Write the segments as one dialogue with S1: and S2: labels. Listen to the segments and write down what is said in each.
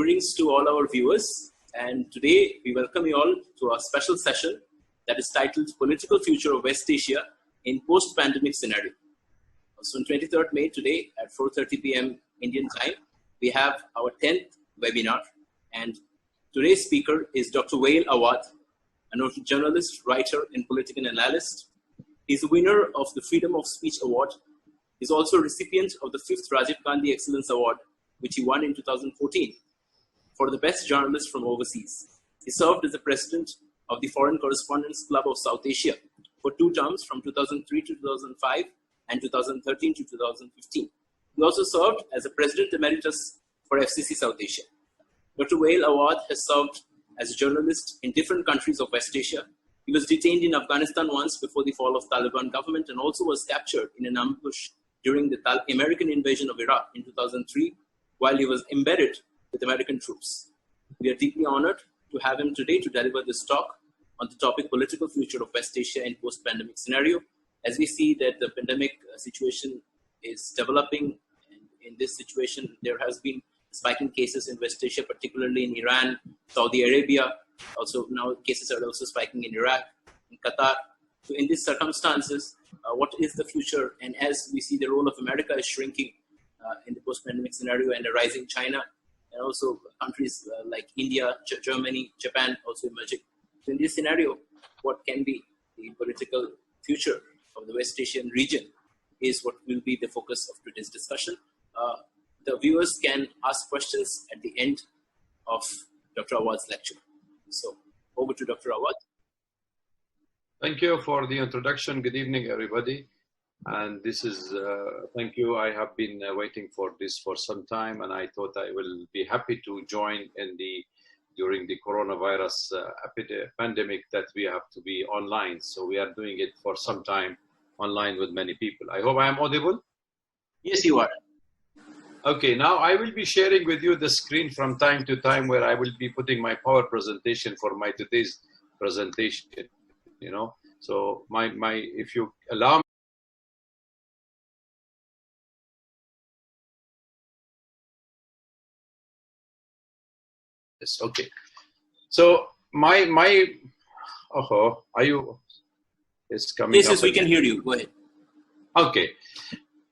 S1: Greetings to all our viewers, and today we welcome you all to our special session that is titled Political Future of West Asia in Post-Pandemic Scenario. So on 23rd May today at 4:30 p.m. Indian time, we have our 10th webinar, and today's speaker is Dr. Waiel Awwad, a noted journalist, writer, and political analyst. He's the winner of the Freedom of Speech Award. He's also a recipient of the 5th Rajiv Gandhi Excellence Award, which he won in 2014 for the best journalist from overseas. He served as the president of the Foreign Correspondents Club of South Asia for 2 terms from 2003 to 2005 and 2013 to 2015. He also served as a president emeritus for FCC South Asia. Dr. Waiel Awwad has served as a journalist in different countries of West Asia. He was detained in Afghanistan once before the fall of Taliban government and also was captured in an ambush during the American invasion of Iraq in 2003 while he was embedded with American troops. We are deeply honored to have him today to deliver this talk on the topic Political Future of West Asia in Post-Pandemic Scenario. As we see that the pandemic situation is developing, and in this situation there has been spiking cases in West Asia, particularly in Iran, Saudi Arabia. Also now cases are also spiking in Iraq, in Qatar. So in these circumstances, what is the future? And as we see the role of America is shrinking in the post-pandemic scenario, and a rising China, and also countries like India, Germany, Japan also emerging. So in this scenario, what can be the political future of the West Asian region is what will be the focus of today's discussion. The viewers can ask questions at the end of Dr. Awwad's lecture. So over to Dr. Awwad.
S2: Thank you for the introduction. Good evening, everybody. And this is, thank you. I have been waiting for this for some time, and I thought I will be happy to join in during the coronavirus pandemic that we have to be online. So we are doing it for some time online with many people. I hope I am audible.
S1: Yes, you are.
S2: Okay, now I will be sharing with you the screen from time to time where I will be putting my power presentation for my today's presentation, you know. So if you allow me. Yes, okay. So are you, it's coming up.
S1: Yes, we can hear you. Go ahead.
S2: Okay.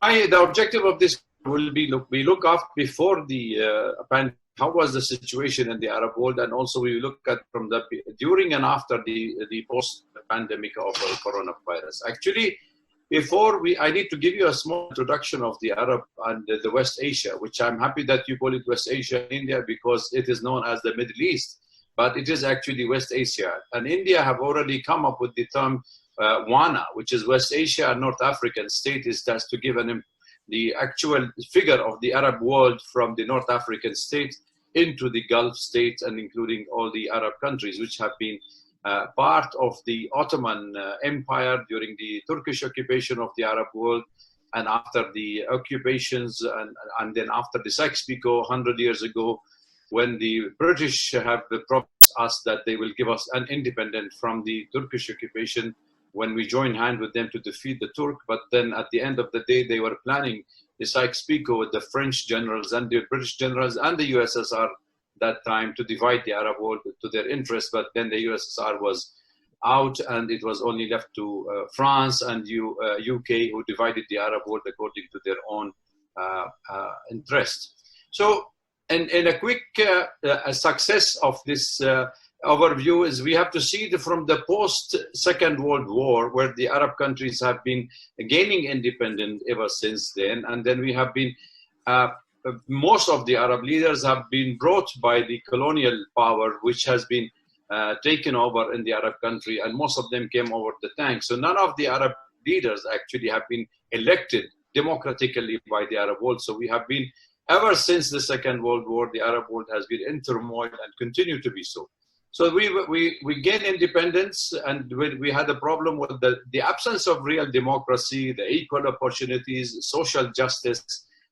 S2: The objective of this will be we look up before the pandemic, how was the situation in the Arab world, and also we look at from the during and after the post-pandemic of coronavirus. Actually, before I need to give you a small introduction of the Arab and the West Asia, which I'm happy that you call it West Asia in India because it is known as the Middle East, but it is actually West Asia. And India have already come up with the term WANA, which is West Asia and North African state, is just to give the actual figure of the Arab world from the North African state into the Gulf states and including all the Arab countries, which have been part of the Ottoman Empire during the Turkish occupation of the Arab world, and after the occupations and then after the Sykes-Picot 100 years ago, when the British have promised us that they will give us an independent from the Turkish occupation when we join hand with them to defeat the Turk. But then at the end of the day, they were planning the Sykes-Picot with the French generals and the British generals and the USSR that time to divide the Arab world to their interest. But then the USSR was out and it was only left to France and UK, who divided the Arab world according to their own interest. So in a quick success of this overview is we have to see from the post-Second World War, where the Arab countries have been gaining independence ever since then. And then we have been, most of the Arab leaders have been brought by the colonial power, which has been taken over in the Arab country, and most of them came over the tank. So none of the Arab leaders actually have been elected democratically by the Arab world. So we have been, ever since the Second World War, the Arab world has been in turmoil and continue to be so. So we gained independence, and we had a problem with the absence of real democracy, the equal opportunities, social justice,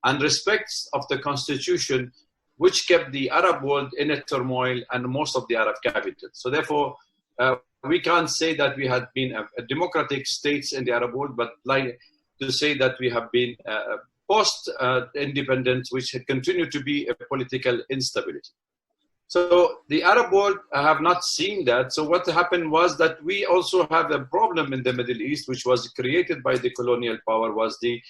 S2: and respect of the constitution, which kept the Arab world in a turmoil and most of the Arab capitals. So therefore, we can't say that we had been a democratic states in the Arab world, but like to say that we have been post-independence, which had continued to be a political instability. So the Arab world have not seen that. So what happened was that we also have a problem in the Middle East, which was created by the colonial power, was the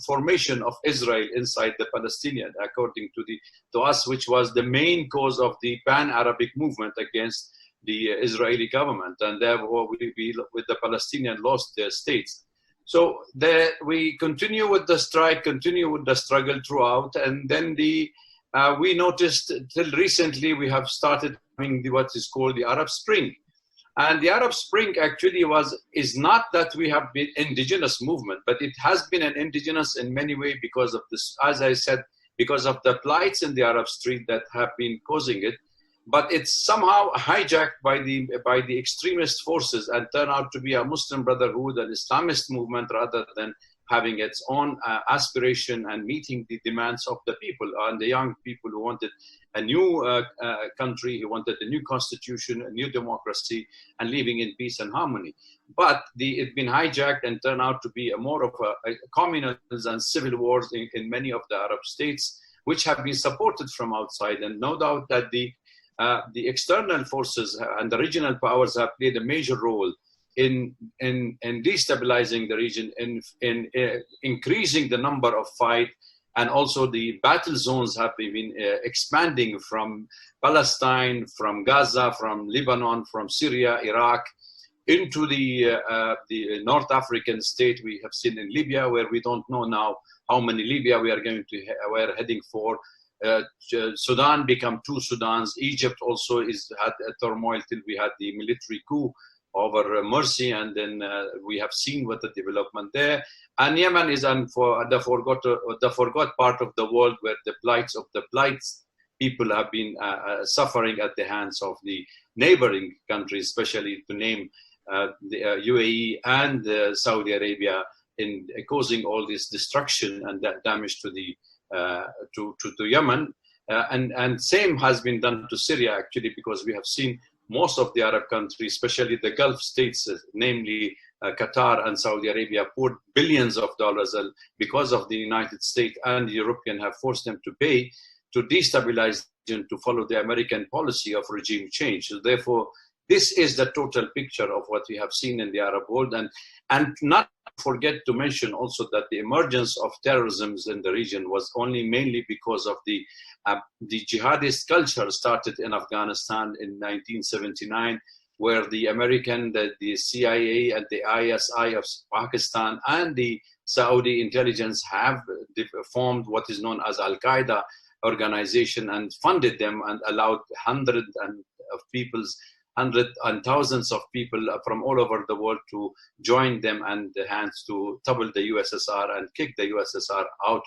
S2: formation of Israel inside the Palestinian, according to us, which was the main cause of the pan-Arabic movement against the Israeli government. And therefore, we with the Palestinian lost their states. So we continue with the strike, continue with the struggle throughout, and then we noticed till recently we have started having what is called the Arab Spring. And the Arab Spring actually is not that we have been indigenous movement, but it has been an indigenous in many ways because of this, as I said, because of the plights in the Arab street that have been causing it. But it's somehow hijacked by the extremist forces and turned out to be a Muslim Brotherhood and Islamist movement rather than having its own aspiration and meeting the demands of the people and the young people who wanted a new country, who wanted a new constitution, a new democracy, and living in peace and harmony. But it's been hijacked and turned out to be more of a communals and civil wars in many of the Arab states, which have been supported from outside. And no doubt that the external forces and the regional powers have played a major role in destabilizing the region, in increasing the number of fights, and also the battle zones have been expanding from Palestine, from Gaza, from Lebanon, from Syria, Iraq, into the North African state. We have seen in Libya, where we don't know now how many Libya we are we're heading for. Sudan become two Sudans. Egypt also had a turmoil till we had the military coup over Morsi, and then we have seen what the development there. And Yemen is the forgot part of the world, where the plights people have been suffering at the hands of the neighboring countries, especially to name the UAE and Saudi Arabia, in causing all this destruction and damage to the to Yemen, and same has been done to Syria actually, because we have seen most of the Arab countries, especially the Gulf states, namely Qatar and Saudi Arabia, poured billions of dollars because of the United States and the European have forced them to pay to destabilize and to follow the American policy of regime change. So therefore, this is the total picture of what we have seen in the Arab world, and not forget to mention also that the emergence of terrorism in the region was only mainly because of the jihadist culture started in Afghanistan in 1979, where the American, the CIA and the ISI of Pakistan and the Saudi intelligence have formed what is known as Al-Qaeda organization and funded them and allowed hundreds and thousands of people from all over the world to join them and the hands to topple the USSR and kick the USSR out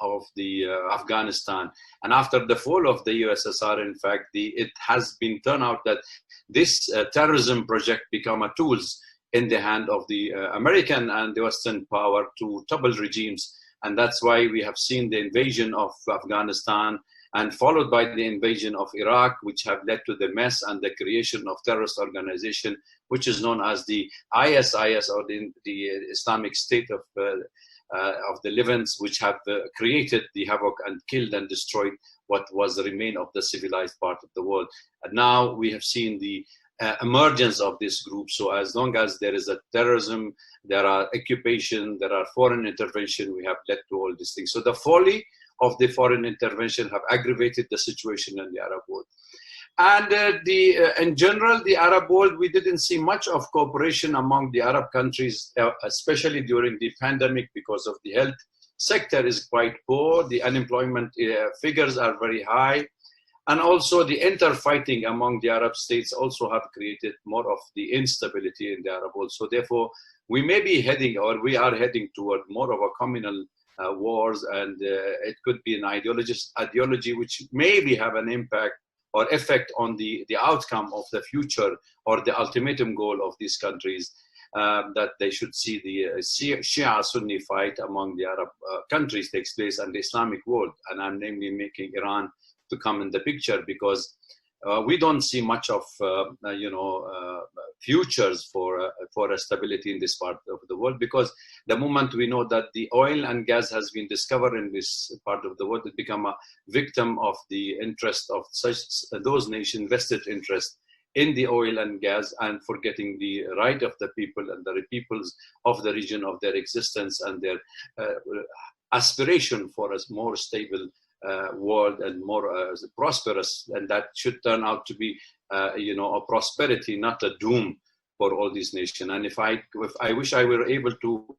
S2: of the Afghanistan. And after the fall of the USSR, in fact, it has been turned out that this terrorism project become a tools in the hand of the American and the Western power to topple regimes. And that's why we have seen the invasion of Afghanistan and followed by the invasion of Iraq, which have led to the mess and the creation of terrorist organization, which is known as the ISIS, or the Islamic State of the Levant, which have created the havoc and killed and destroyed what was the remain of the civilized part of the world. And now we have seen the emergence of this group. So as long as there is a terrorism, there are occupation, there are foreign intervention, we have led to all these things. So the folly of the foreign intervention have aggravated the situation in the Arab world. And in general, the Arab world, we didn't see much of cooperation among the Arab countries, especially during the pandemic, because of the health sector is quite poor. The unemployment figures are very high. And also the interfighting among the Arab states also have created more of the instability in the Arab world. So therefore, we may be heading, or we are heading toward more of a communal wars, and it could be an ideology which maybe have an impact or effect on the outcome of the future or the ultimatum goal of these countries, that they should see the Shia-Sunni fight among the Arab countries takes place and the Islamic world. And I'm namely making Iran to come in the picture, because we don't see much of futures for stability in this part of the world, because the moment we know that the oil and gas has been discovered in this part of the world, it become a victim of the interest of those nations, vested interest in the oil and gas, and forgetting the right of the people and the peoples of the region of their existence and their aspiration for a more stable world and more prosperous, and that should turn out to be a prosperity, not a doom for all these nations. And if I wish I were able to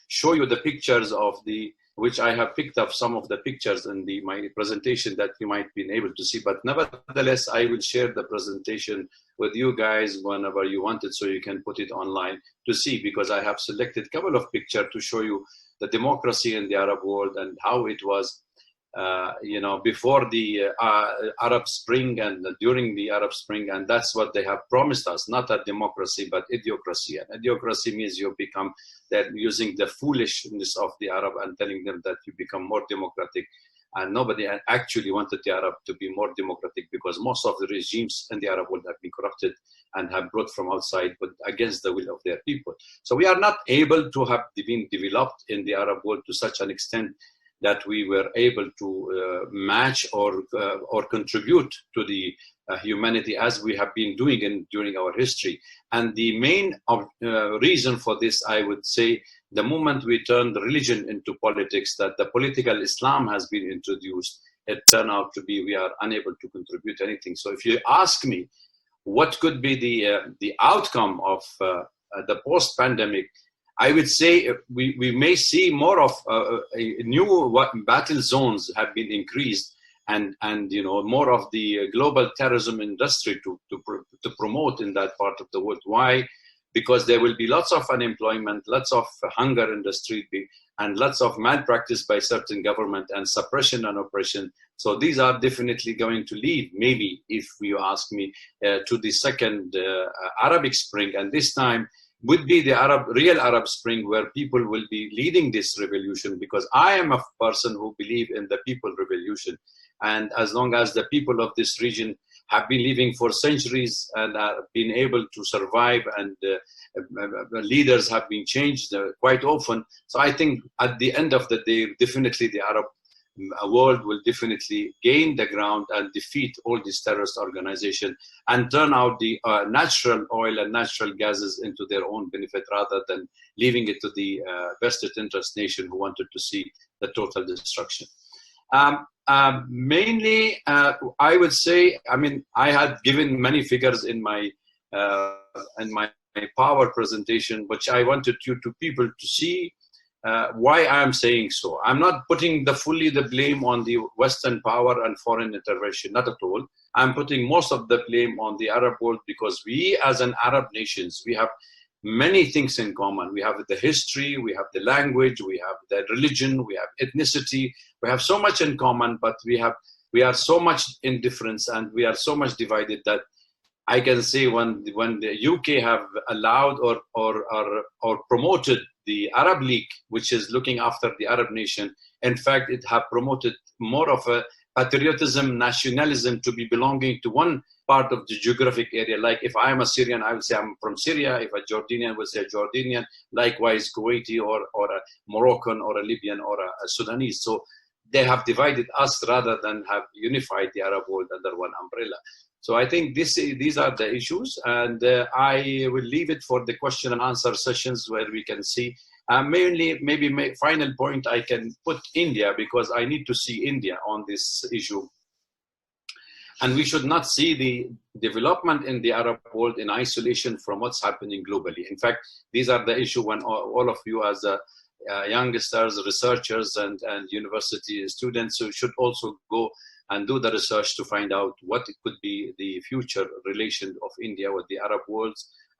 S2: show you the pictures of which I have picked up some of the pictures in my presentation that you might be able to see, but nevertheless I will share the presentation with you guys whenever you want it, so you can put it online to see, because I have selected a couple of pictures to show you the democracy in the Arab world and how it was before the Arab Spring and during the Arab Spring. And that's what they have promised us, not a democracy, but idiocracy. And idiocracy means you become that using the foolishness of the Arab and telling them that you become more democratic. And nobody actually wanted the Arab to be more democratic, because most of the regimes in the Arab world have been corrupted and have brought from outside, but against the will of their people. So we are not able to have been developed in the Arab world to such an extent that we were able to match or contribute to the humanity as we have been doing during our history. And the main reason for this, I would say, the moment we turned religion into politics, that the political Islam has been introduced, it turned out to be we are unable to contribute anything. So if you ask me what could be the outcome of the post-pandemic, I would say we may see more of new battle zones have been increased, and more of the global terrorism industry to promote in that part of the world. Why? Because there will be lots of unemployment, lots of hunger in the street, and lots of malpractice by certain government and suppression and oppression. So these are definitely going to lead, maybe, if you ask me, to the second Arabic Spring. And this time would be the real Arab Spring, where people will be leading this revolution, because I am a person who believe in the people revolution. And as long as the people of this region have been living for centuries and have been able to survive, and leaders have been changed quite often. So I think at the end of the day, definitely the Arab world will definitely gain the ground and defeat all these terrorist organizations and turn out the natural oil and natural gases into their own benefit, rather than leaving it to the vested interest nation who wanted to see the total destruction. Mainly, I would say, I had given many figures in my power presentation, which I wanted people to see why I am saying so. I'm not putting fully the blame on the Western power and foreign intervention, not at all. I'm putting most of the blame on the Arab world, because we as an Arab nations, we have many things in common. We have the history, we have the language, we have the religion, we have ethnicity. We have so much in common, but we are so much in difference, and we are so much divided that I can say when the UK have allowed or promoted the Arab League, which is looking after the Arab nation, in fact, it have promoted more of a patriotism, nationalism, to be belonging to one part of the geographic area. Like if I am a Syrian, I will say I'm from Syria. If a Jordanian will say Jordanian. Likewise, Kuwaiti or a Moroccan or a Libyan or a Sudanese. So they have divided us rather than have unified the Arab world under one umbrella. So I think these are the issues, and I will leave it for the question and answer sessions where we can see. Maybe final point, I can put India, because I need to see India on this issue. And we should not see the development in the Arab world in isolation from what's happening globally. In fact, these are the issue when all of you as youngsters, researchers, and university students should also go and do the research to find out what it could be the future relation of India with the Arab world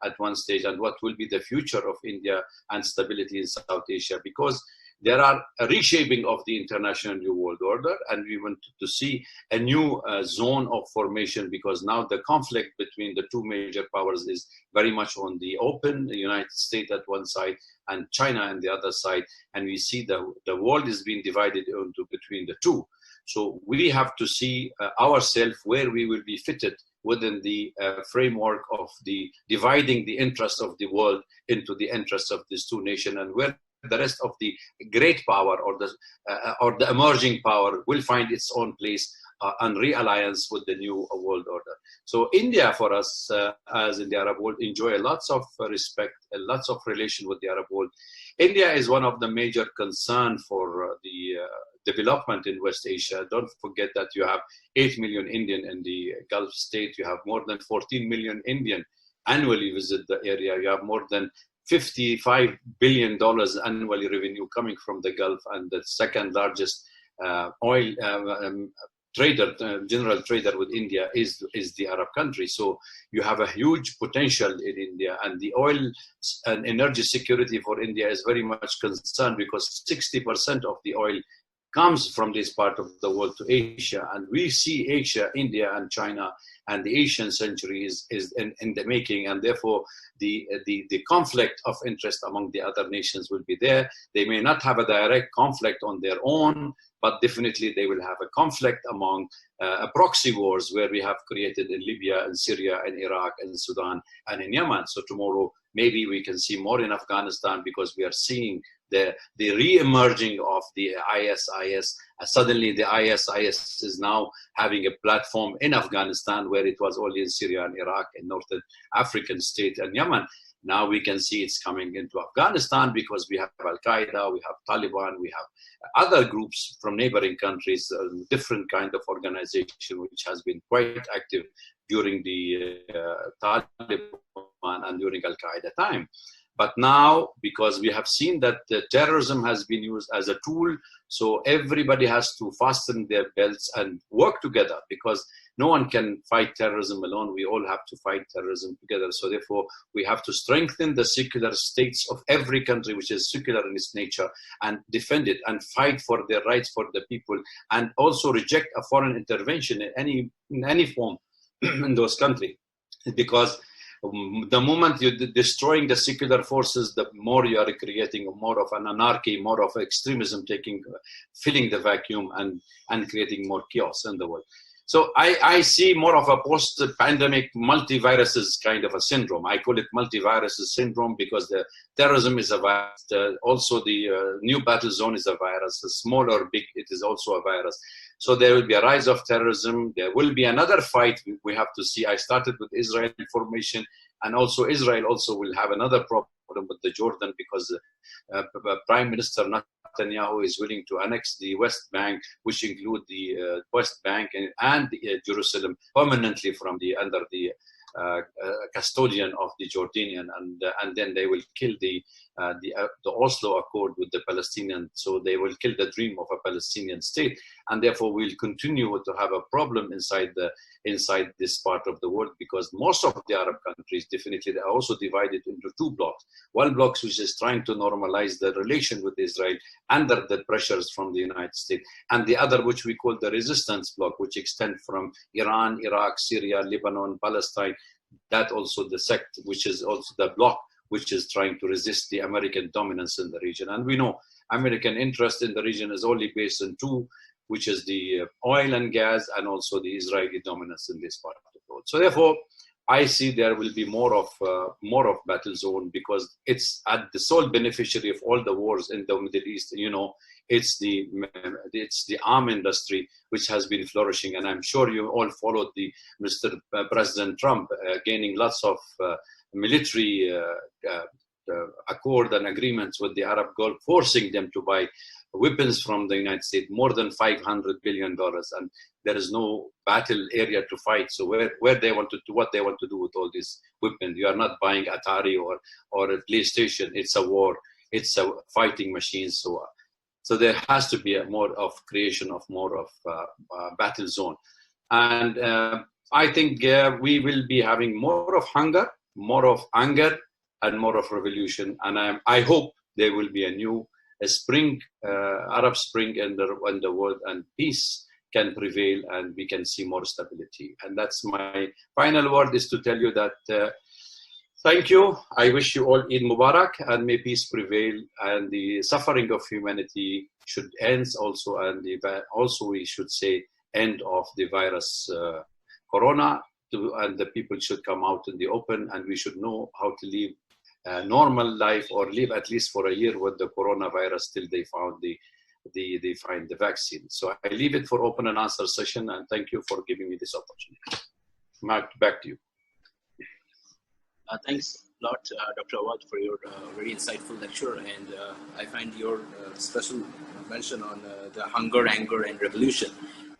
S2: at one stage, and what will be the future of India and stability in South Asia, because there are a reshaping of the international new world order, and we want to see a new zone of formation, because now the conflict between the two major powers is very much on the open, the United States at one side and China on the other side, and we see the world is being divided into between the two. So we have to see ourselves where we will be fitted within the framework of the dividing the interests of the world into the interests of these two nations, and where the rest of the great power or the emerging power will find its own place and realliance with the new world order. So India, for us, as in the Arab world, enjoy lots of respect and lots of relation with the Arab world. India is one of the major concerns for the development in West Asia. Don't forget that you have 8 million Indian in the Gulf state. You have more than 14 million Indian annually visit the area. You have more than $55 billion annually revenue coming from the Gulf, and the second largest oil trader, general trader with India is the Arab country. So you have a huge potential in India, and the oil and energy security for India is very much concerned, because 60% of the oil comes from this part of the world to Asia, and we see Asia, India, and China, and the Asian century is in the making, and therefore the conflict of interest among the other nations will be there. They may not have a direct conflict on their own, but definitely they will have a conflict among proxy wars, where we have created in Libya and Syria and Iraq and Sudan and in Yemen. So tomorrow maybe we can see more in Afghanistan, because we are seeing the re-emerging of the ISIS. Suddenly the ISIS is now having a platform in Afghanistan, where it was only in Syria and Iraq and Northern African state and Yemen. Now we can see it's coming into Afghanistan, because we have Al-Qaeda, we have Taliban, we have other groups from neighboring countries, different kind of organization, which has been quite active during the Taliban and during Al-Qaeda time. But now, because we have seen that terrorism has been used as a tool, so everybody has to fasten their belts and work together, because no one can fight terrorism alone. We all have to fight terrorism together. So therefore, we have to strengthen the secular states of every country which is secular in its nature, and defend it and fight for their rights for the people, and also reject a foreign intervention in any form in those countries. Because the moment you're destroying the secular forces, the more you are creating more of an anarchy, more of extremism filling the vacuum and creating more chaos in the world. So I see more of a post-pandemic multiviruses kind of a syndrome. I call it multiviruses syndrome, because the terrorism is a virus. Also the new battle zone is a virus. Small or big, it is also a virus. So there will be a rise of terrorism. There will be another fight we have to see. I started with Israel formation, and also Israel also will have another problem with the Jordan, because Prime Minister Netanyahu is willing to annex the West Bank, which include the West Bank and Jerusalem permanently from under the custodian of the Jordanian, and then they will kill the Oslo Accord with the Palestinians. So they will kill the dream of a Palestinian state, and therefore we'll continue to have a problem inside this part of the world, because most of the Arab countries definitely are also divided into two blocks. One block which is trying to normalize the relation with Israel under the pressures from the United States, and the other which we call the resistance bloc, which extend from Iran, Iraq, Syria, Lebanon, Palestine. That also the sect, which is also the bloc which is trying to resist the American dominance in the region. And we know American interest in the region is only based on two, which is the oil and gas, and also the Israeli dominance in this part of the world. So therefore, I see there will be more of battle zone, because it's at the sole beneficiary of all the wars in the Middle East. You know, it's the arm industry which has been flourishing, and I'm sure you all followed the Mr. President Trump gaining lots of military accord and agreements with the Arab Gulf, forcing them to buy weapons from the United States, more than $500 billion, and there is no battle area to fight. So where they want to do, what they want to do with all these weapons? You are not buying Atari or a PlayStation. It's a war. It's a fighting machine. So there has to be more of creation of more of battle zone, and I think we will be having more of hunger, more of anger, and more of revolution. And I hope there will be a spring, Arab Spring in the world, and peace can prevail, and we can see more stability. And that's my final word, is to tell you that Thank you. I wish you all Eid Mubarak, and may peace prevail, and the suffering of humanity should end also, and also we should say end of the virus corona, and the people should come out in the open, and we should know how to live a normal life, or live at least for a year with the coronavirus till they find the vaccine. So I leave it for open and answer session, and thank you for giving me this opportunity. Mark, back to you.
S1: Thanks a lot, Dr. Awwad, for your very insightful lecture, and I find your special mention on the hunger, anger, and revolution,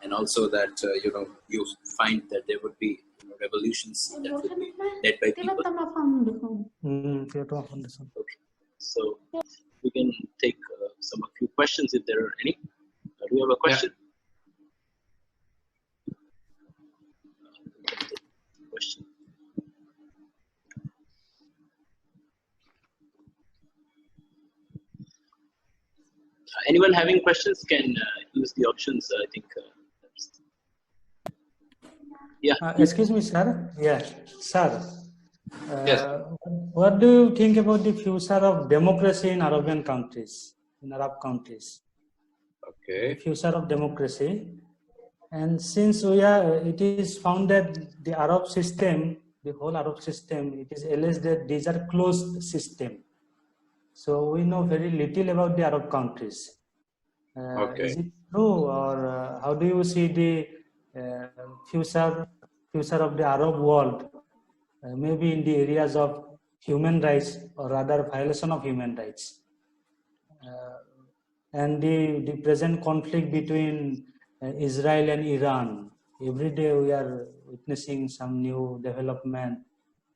S1: and also that you find that there would be revolutions that would be led by people. Okay. So we can take a few questions if there are any. Do you have a question? Yeah. Question. Anyone having questions can use the options. I think. Yeah.
S3: Excuse me, sir. Yeah, sir.
S2: Yes.
S3: What do you think about the future of democracy in Arabian countries, in Arab countries?
S2: Okay.
S3: The future of democracy, and since it is found that the Arab system, the whole Arab system, it is alleged that these are closed system. So we know very little about the Arab countries.
S2: Okay.
S3: Is it true, or how do you see the future of the Arab world, maybe in the areas of human rights, or rather violation of human rights, and the present conflict between Israel and Iran? Every day we are witnessing some new development,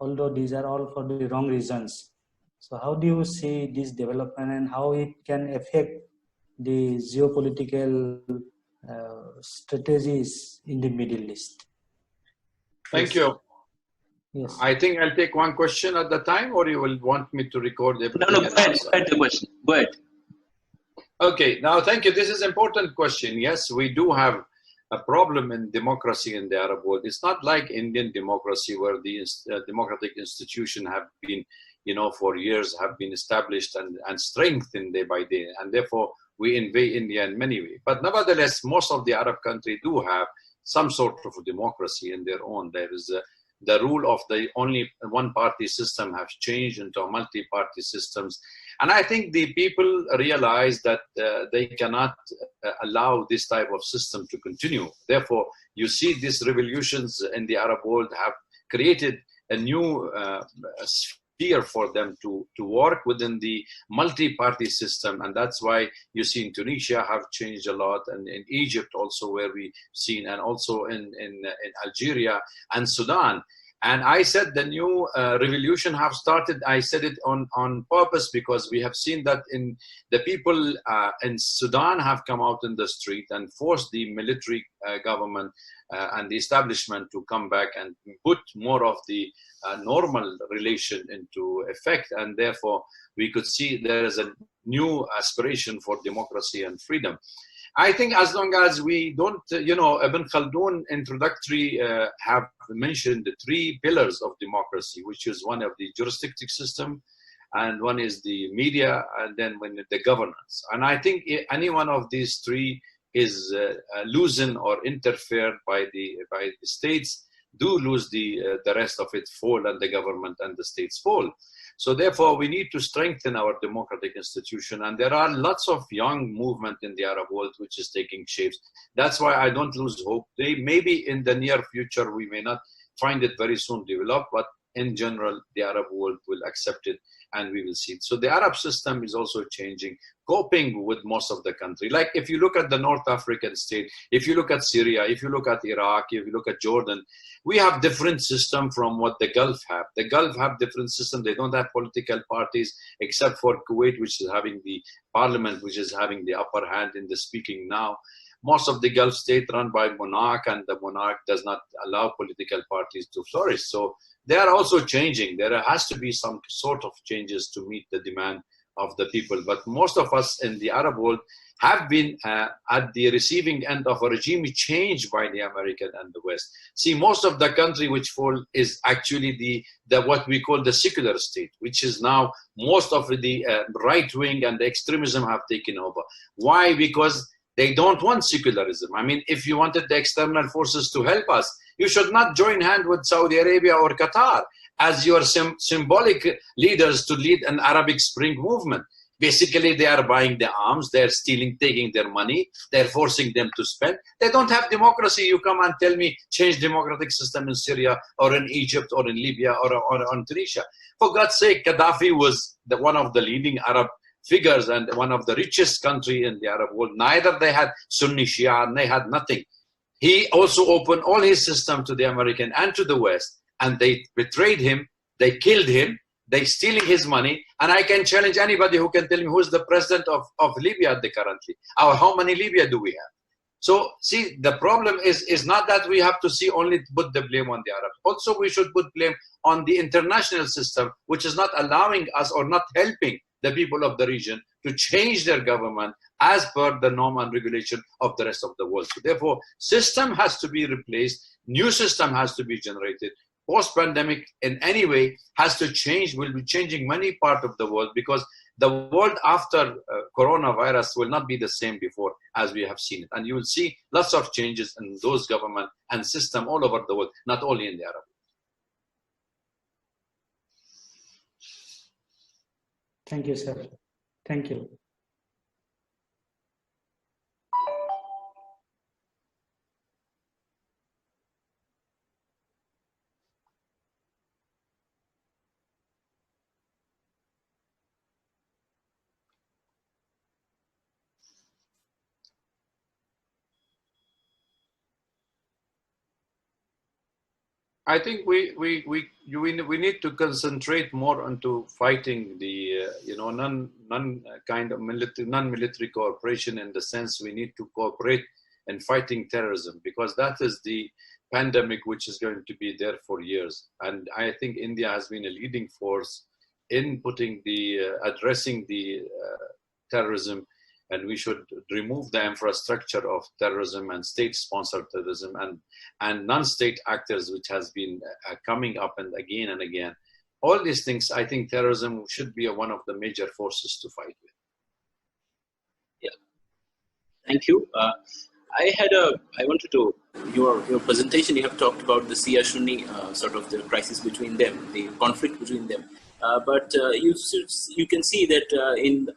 S3: although these are all for the wrong reasons. So how do you see this development, and how it can affect the geopolitical strategies in the Middle East?
S2: Thank you.
S3: Yes.
S2: I think I'll take one question at the time, or you will want me to record everything?
S1: No, go ahead. The question. Go ahead.
S2: Okay. Now, thank you. This is an important question. Yes, we do have a problem in democracy in the Arab world. It's not like Indian democracy, where the democratic institutions have been, for years have been established and strengthened day by day, and therefore we envy India in many ways. But nevertheless, most of the Arab countries do have some sort of democracy in their own. There is the rule of the only one-party system has changed into a multi-party systems. And I think the people realize that they cannot allow this type of system to continue. Therefore, you see these revolutions in the Arab world have created a new sphere for them to work within the multi-party system. And that's why you see in Tunisia have changed a lot, and in Egypt also, where we've seen, and also in Algeria and Sudan. And I said the new revolution have started. I said it on purpose, because we have seen that in the people in Sudan have come out in the street and forced the military government and the establishment to come back and put more of the normal relation into effect. And therefore, we could see there is a new aspiration for democracy and freedom. I think as long as we don't, Ibn Khaldun introductory have mentioned the three pillars of democracy, which is one of the jurisdictive system, and one is the media, and then the governance. And I think any one of these three is loosened or interfered by the states, do lose the rest of it fall, and the government and the states fall. So therefore, we need to strengthen our democratic institution. And there are lots of young movement in the Arab world which is taking shapes. That's why I don't lose hope. Maybe in the near future, we may not find it very soon developed, but in general, the Arab world will accept it, and we will see it. So the Arab system is also changing, coping with most of the country. Like if you look at the North African state, if you look at Syria, if you look at Iraq, if you look at Jordan, we have different system from what the Gulf have. The Gulf have different system. They don't have political parties, except for Kuwait, which is having the parliament, which is having the upper hand in the speaking now. Most of the Gulf state run by monarch, and the monarch does not allow political parties to flourish. So they are also changing. There has to be some sort of changes to meet the demand of the people. But most of us in the Arab world have been at the receiving end of a regime change by the American and the West. See, most of the country which fall is actually the what we call the secular state, which is now most of the right wing and the extremism have taken over. Why? Because they don't want secularism. I mean, if you wanted the external forces to help us, you should not join hand with Saudi Arabia or Qatar as your symbolic leaders to lead an Arabic Spring movement. Basically, they are buying the arms, they're stealing, taking their money, they're forcing them to spend. They don't have democracy. You come and tell me, change democratic system in Syria or in Egypt or in Libya or on Tunisia. For God's sake, Gaddafi was one of the leading Arab figures and one of the richest country in the Arab world. Neither they had Sunni Shia, and they had nothing. He also opened all his system to the American and to the West, and they betrayed him, they killed him, they stealing his money, and I can challenge anybody who can tell me who is the president of Libya currently, or how many Libya do we have. So see, the problem is not that we have to only put the blame on the Arabs. Also, we should put blame on the international system, which is not allowing us or not helping the people of the region to change their government as per the norm and regulation of the rest of the world. So therefore, system has to be replaced, new system has to be generated. Post-pandemic in any way has to change, will be changing many parts of the world, because the world after coronavirus will not be the same before as we have seen it. And you will see lots of changes in those government and system all over the world, not only in the Arab world.
S3: Thank you, sir. Thank you.
S2: I think we need to concentrate more onto fighting the non-military cooperation, in the sense we need to cooperate in fighting terrorism, because that is the pandemic which is going to be there for years. And I think India has been a leading force in addressing the terrorism. And we should remove the infrastructure of terrorism and state-sponsored terrorism and non-state actors, which has been coming up and again. All these things, I think terrorism should be one of the major forces to fight with.
S1: Yeah, thank you. Your presentation, you have talked about the Shia-Sunni sort of the crisis between them, the conflict between them. But you can see that in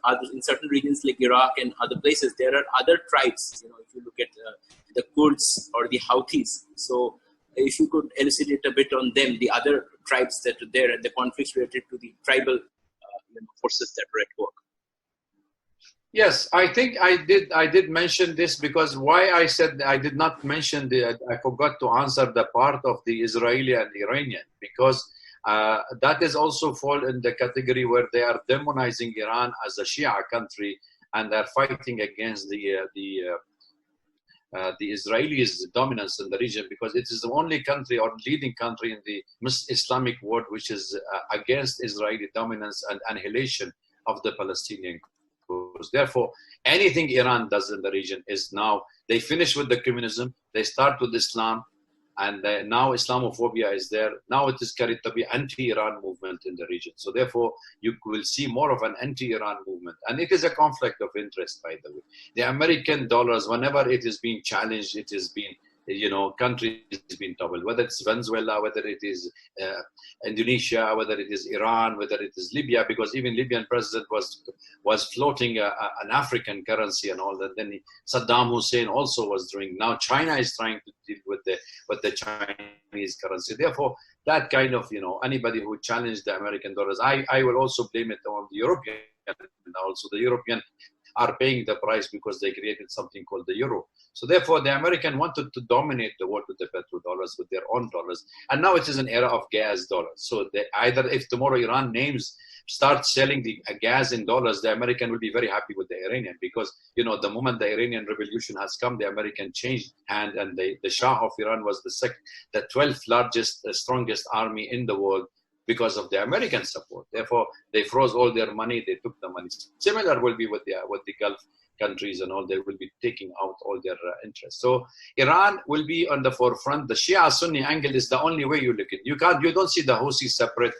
S1: certain regions like Iraq and other places, there are other tribes. If you look at the Kurds or the Houthis. So if you could elucidate a bit on them, the other tribes that are there, and the conflicts related to the tribal forces that are at work.
S2: Yes, I think I did mention this, because why I said I did not mention I forgot to answer the part of the Israeli and Iranian, because that is also fall in the category where they are demonizing Iran as a Shia country, and they're fighting against the Israelis' dominance in the region, because it is the only country or leading country in the Islamic world which is against Israeli dominance and annihilation of the Palestinian cause. Therefore, anything Iran does in the region is now, they finish with the communism, they start with Islam, and now Islamophobia is there. Now it is carried to be anti-Iran movement in the region. So therefore, you will see more of an anti-Iran movement. And it is a conflict of interest, by the way. The American dollars, whenever it is being challenged, it has been, countries being toppled, whether it's Venezuela, whether it is Indonesia, whether it is Iran, whether it is Libya, because even Libyan president was floating an African currency and all that. Then Saddam Hussein also was doing. Now China is trying to deal with the Chinese currency. Therefore, that kind of, anybody who challenged the American dollars, I will also blame it on the European. Also, the European are paying the price because they created something called the euro. So therefore, the American wanted to dominate the world with the petrodollars, with their own dollars. And now it is an era of gas dollars. So either if tomorrow Iran starts selling the gas in dollars, the American will be very happy with the Iranian, because, the moment the Iranian revolution has come, the American changed hand, and the Shah of Iran was the 12th largest, strongest army in the world, because of the American support. Therefore, they froze all their money. They took the money. Similar will be with the Gulf countries and all. They will be taking out all their interests. So Iran will be on the forefront. The Shia-Sunni angle is the only way you look at it. You don't see the Houthis separate.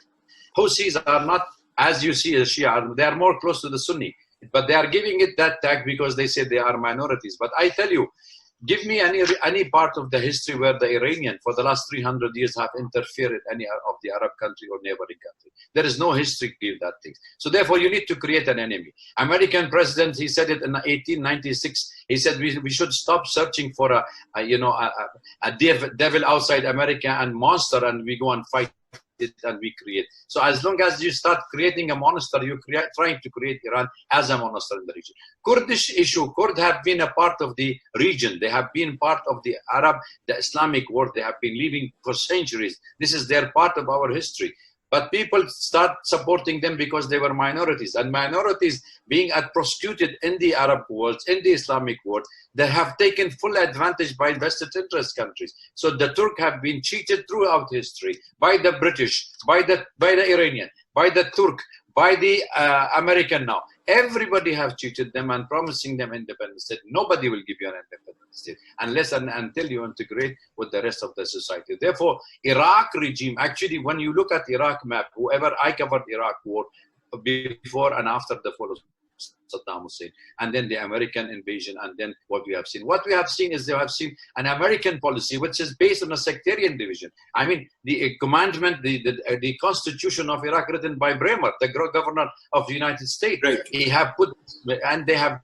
S2: Houthis are not as you see as Shia. They are more close to the Sunni. But they are giving it that tag because they say they are minorities. But I tell you, give me any part of the history where the Iranian for the last 300 years have interfered in any of the Arab country or neighboring country. There is no history to give that thing. So therefore, you need to create an enemy. American president, he said it in 1896. He said we should stop searching for a devil outside America and monster, and we go and fight it and we create. So as long as you start creating a monster, you're trying to create Iran as a monster in the region. Kurdish issue, Kurds have been a part of the region. They have been part of the Islamic world. They have been living for centuries. This is their part of our history. But people start supporting them because they were minorities. And minorities being prosecuted in the Arab world, in the Islamic world, they have taken full advantage by vested interest countries. So the Turk have been cheated throughout history by the British, by the Iranian, by the Turk, by the American now. Everybody have cheated them and promising them independence state. Nobody will give you an independent state unless and until you integrate with the rest of the society. Therefore, Iraq regime, actually, when you look at Iraq map, I covered Iraq war before and after the fall of Saddam Hussein, and then the American invasion, and then what we have seen. What we have seen is they have seen an American policy which is based on a sectarian division. I mean, the commandment, the Constitution of Iraq written by Bremer, the governor of the United States,
S1: right.
S2: They have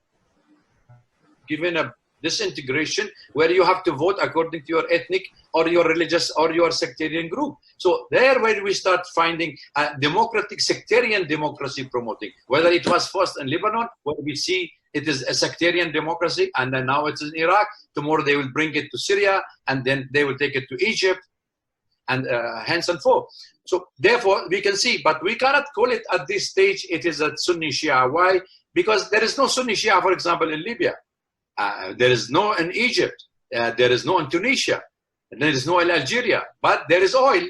S2: given a disintegration where you have to vote according to your ethnic or your religious or your sectarian group. So there where we start finding a democratic sectarian democracy promoting, whether it was first in Lebanon, where we see it is a sectarian democracy, and then now it's in Iraq. Tomorrow they will bring it to Syria, and then they will take it to Egypt, and hence and forth. So therefore we can see, but we cannot call it at this stage it is a Sunni Shia. Why? Because there is no Sunni Shia, for example, in Libya. There is no in Egypt. There is no in Tunisia. There is no in Algeria. But there is oil.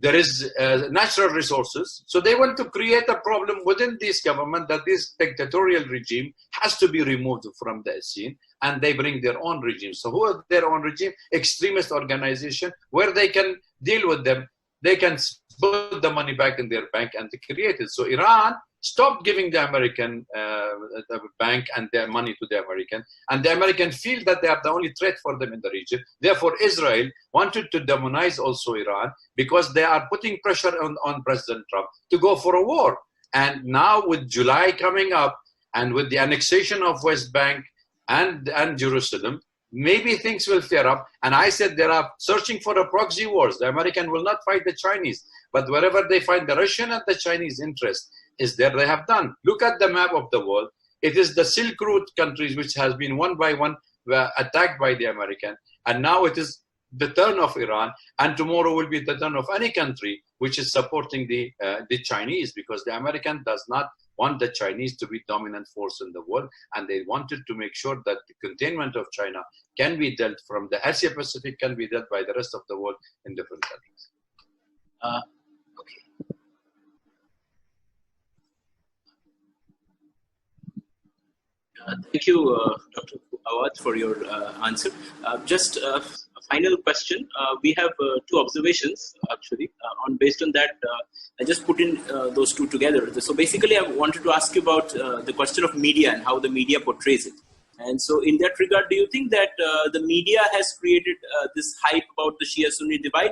S2: There is natural resources. So they want to create a problem within this government that this dictatorial regime has to be removed from the scene, and they bring their own regime. So who are their own regime? Extremist organization where they can deal with them. They can put the money back in their bank and create it. So Iran stopped giving the American bank and their money to the American, and the American feel that they are the only threat for them in the region. Therefore, Israel wanted to demonize also Iran because they are putting pressure on President Trump to go for a war. And now with July coming up and with the annexation of West Bank and Jerusalem, maybe things will flare up. And I said they are searching for a proxy wars. The American will not fight the Chinese, but wherever they find the Russian and the Chinese interest is there, they have done. Look at the map of the world. It is the Silk Route countries which has been one by one attacked by the American, and now it is the turn of Iran, and tomorrow will be the turn of any country which is supporting the Chinese, because the American does not want the Chinese to be dominant force in the world, and they wanted to make sure that the containment of China can be dealt from the Asia Pacific, can be dealt by the rest of the world in different countries.
S1: Thank you, Dr. Awwad, for your answer. Just a final question. We have two observations, actually. Based on that, I just put in those two together. So basically, I wanted to ask you about the question of media and how the media portrays it. And so in that regard, do you think that the media has created this hype about the Shia-Sunni divide?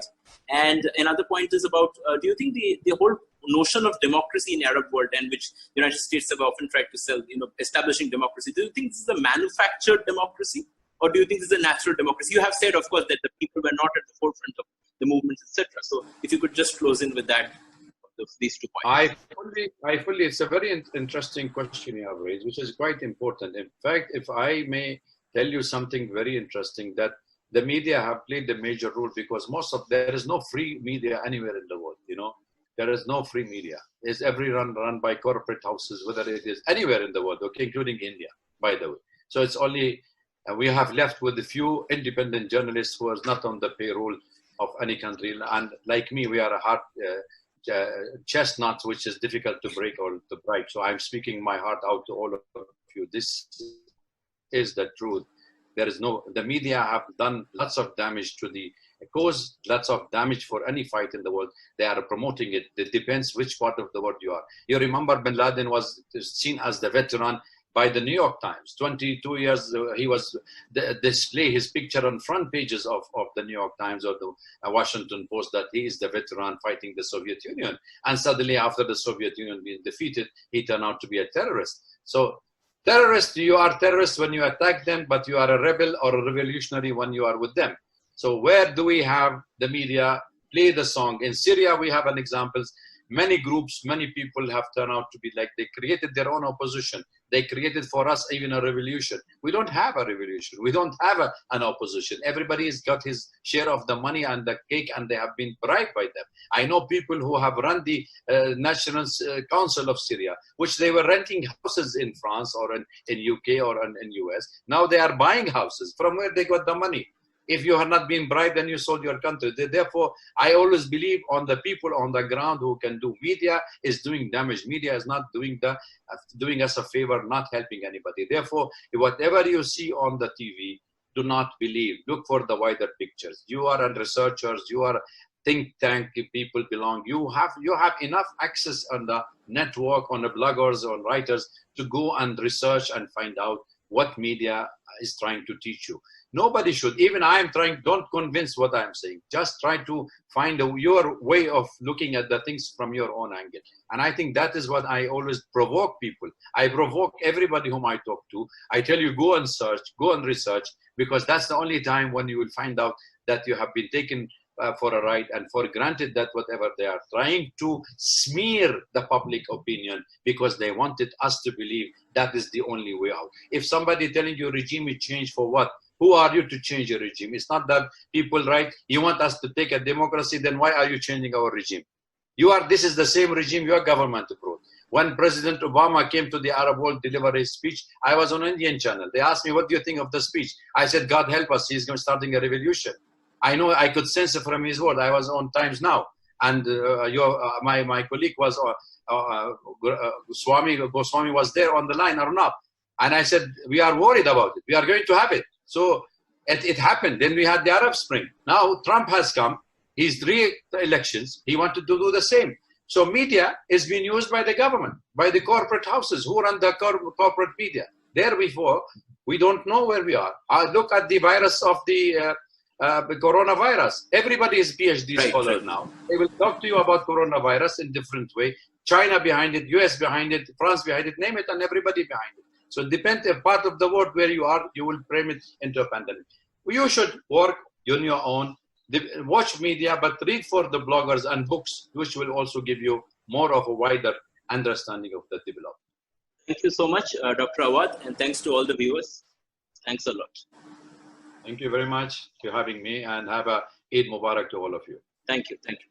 S1: And another point is about, do you think the whole notion of democracy in Arab world, and which the United States have often tried to sell, establishing democracy, do you think this is a manufactured democracy, or do you think this is a natural democracy? You have said, of course, that the people were not at the forefront of the movements, etc. So if you could just close in with that, these 2 points.
S2: I fully, it's a very interesting question you have raised, which is quite important. In fact, if I may tell you something very interesting, that the media have played a major role, because there is no free media anywhere in the world, There is no free media. It's every run by corporate houses, whether it is anywhere in the world, okay, including India, by the way. So it's only, we have left with a few independent journalists who are not on the payroll of any country. And like me, we are chestnuts which is difficult to break or to bribe. So I'm speaking my heart out to all of you. This is the truth. There is no, the media have done lots of damage to the cause, lots of damage for any fight in the world. They are promoting it. It depends which part of the world you are. You remember Bin Laden was seen as the veteran by the New York Times. 22 years, he was display his picture on front pages of the New York Times or the Washington Post that he is the veteran fighting the Soviet Union. And suddenly after the Soviet Union being defeated, he turned out to be a terrorist. So terrorists, you are terrorists when you attack them, but you are a rebel or a revolutionary when you are with them. So where do we have the media play the song? In Syria, we have an example. Many groups, many people have turned out to be like, they created their own opposition. They created for us even a revolution. We don't have a revolution. We don't have an opposition. Everybody has got his share of the money and the cake, and they have been bribed by them. I know people who have run the National Council of Syria, which they were renting houses in France or in UK or in US. Now they are buying houses. From where they got the money? If you have not been bribed, then you sold your country. Therefore, I always believe on the people on the ground who can do. Media is doing damage. Media is not doing us a favor, not helping anybody. Therefore, whatever you see on the TV, do not believe. Look for the wider pictures. You are researchers. You are think tank people belong. You have enough access on the network, on the bloggers, on writers to go and research and find out what media is trying to teach you. Nobody should, even I am trying, don't convince what I am saying. Just try to find your way of looking at the things from your own angle. And I think that is what I always provoke people. I provoke everybody whom I talk to. I tell you, go and search, go and research, because that's the only time when you will find out that you have been taken for a ride and for granted that whatever they are trying to smear the public opinion because they wanted us to believe that is the only way out. If somebody telling you regime is changed for what? Who are you to change a regime? It's not that people write, you want us to take a democracy, then why are you changing our regime? This is the same regime your government approved. When President Obama came to the Arab world to deliver his speech, I was on Indian channel. They asked me, what do you think of the speech? I said, God help us, he's starting a revolution. I know I could sense it from his word. I was on Times Now. And my colleague was, Goswami was there on the line, Arnab. And I said, we are worried about it. We are going to have it. So it happened. Then we had the Arab Spring. Now Trump has come. He's 3 elections. He wanted to do the same. So media is being used by the government, by the corporate houses who run the corporate media. There before, we don't know where we are. Look at the virus of the coronavirus. Everybody is PhD scholar now. They will talk to you about coronavirus in different way. China behind it, US behind it, France behind it, name it, and everybody behind it. So depend a part of the world where you are, you will frame it into a pandemic. You should work on your own, watch media, but read for the bloggers and books, which will also give you more of a wider understanding of the development.
S1: Thank you so much, Dr. Awwad, and thanks to all the viewers. Thanks a lot.
S2: Thank you very much for having me, and have a Eid Mubarak to all of you.
S1: Thank you. Thank you.